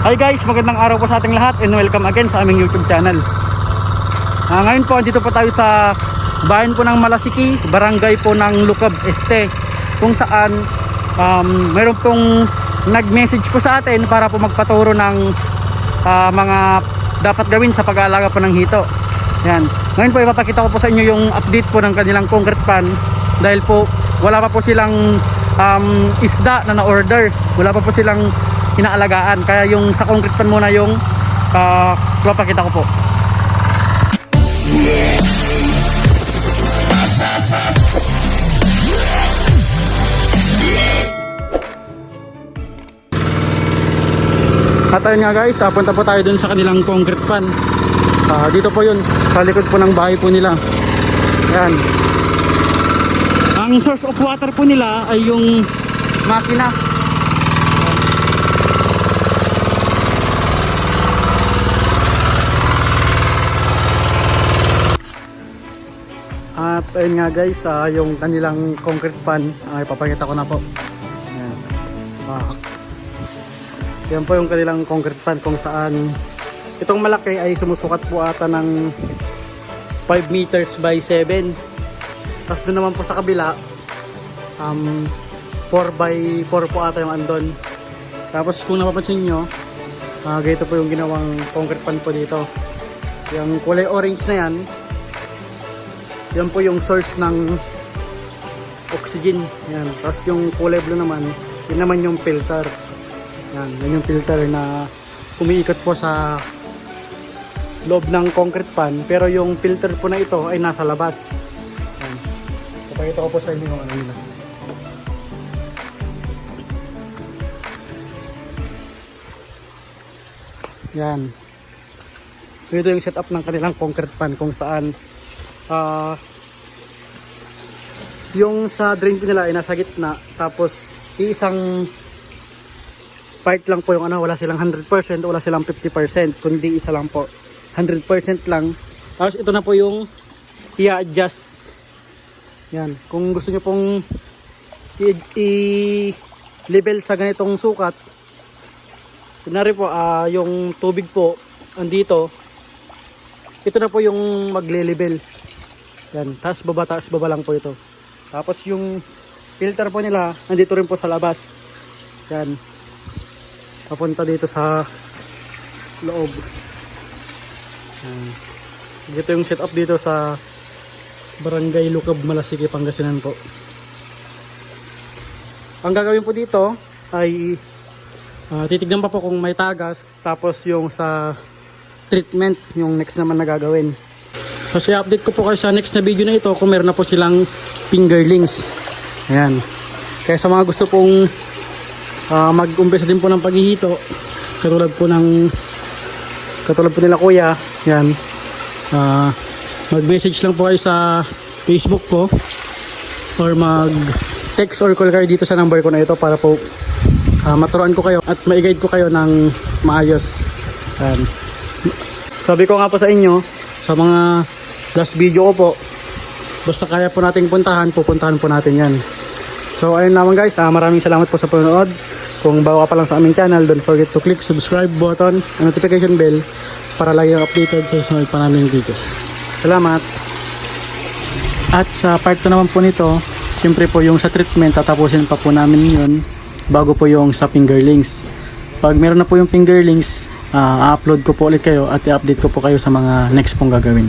Hi guys, magandang araw po sa ating lahat and welcome again sa aming YouTube channel. Ngayon po, dito po tayo sa bayan po ng Malasiki, barangay po ng Lucab Este, kung saan mayroon pong nag-message po sa atin para po magpaturo ng mga dapat gawin sa pag-aalaga po ng hito. Yan. Ngayon po ipapakita ko po sa inyo yung update po ng kanilang concrete pan, dahil po wala pa po silang isda na na-order, wala pa po silang inaalagaan, kaya yung sa concrete pan muna yung ipapakita ko po. At ayun nga guys, punta po tayo dun sa kanilang concrete pan. Dito po yun, sa likod po ng bahay po nila. Ayan. Ang source of water po nila ay yung makina. At ayun nga guys, yung kanilang concrete pan, ipapakita ko na po. Ayan. Yan po yung kanilang concrete pan, kung saan itong malaki ay sumusukat po ata ng 5 meters by 7. Tapos doon naman po sa kabila 4 by 4 po ata yung andon. Tapos kung napapansin nyo, ganito po yung ginawang concrete pan po dito. Yung kulay orange na yan, yan po yung source ng oxygen. Yan. Tapos yung kulay blue naman, yun naman yung filter. Yan yung filter na umiikot po sa loob ng concrete pan, pero yung filter po na ito ay nasa labas. Yan. Papakita ko po sa inyo yung ano nila. Yan. So ito yung setup ng kanilang concrete pan, kung saan yung sa drain po nila ay nasa gitna, tapos isang part lang po yung wala silang 100%, wala silang 50%, kundi isa lang po 100% lang. Tapos ito na po yung i-adjust. Yan, kung gusto nyo pong i-level sa ganitong sukat, kunwari po yung tubig po andito, ito na po yung magle-level. Yan, taas baba lang po ito. Tapos yung filter po nila nandito rin po sa labas. Yan, papunta dito sa loob. Dito yung setup dito sa barangay Lucab, Malasiki, Pangasinan po. Ang gagawin po dito ay titignan pa po kung may tagas, tapos yung sa treatment yung next naman na gagawin. Kasi update ko po kayo sa next na video na ito kung meron na po silang fingerlings. Ayan. Kaya sa mga gusto pong mag-umpisa din po ng paghihito, katulad po nila kuya, yan, mag-message lang po kayo sa Facebook ko, or mag-text or call kayo dito sa number ko na ito para po maturuan ko kayo at ma-guide ko kayo ng maayos. Yan. Sabi ko nga po sa inyo sa mga last video ko po, basta kaya po nating pupuntahan po natin yan. So ayun naman guys, maraming salamat po sa panonood. Kung bago ka pa lang sa aming channel, don't forget to click subscribe button and notification bell para lagi kang updated sa sunod pa namin videos. Salamat. At sa part 2 naman po nito, siyempre po yung sa treatment, tatapusin pa po namin yun bago po yung sa fingerlings. Pag meron na po yung fingerlings, upload ko po ulit kayo at i-update ko po kayo sa mga next pong gagawin.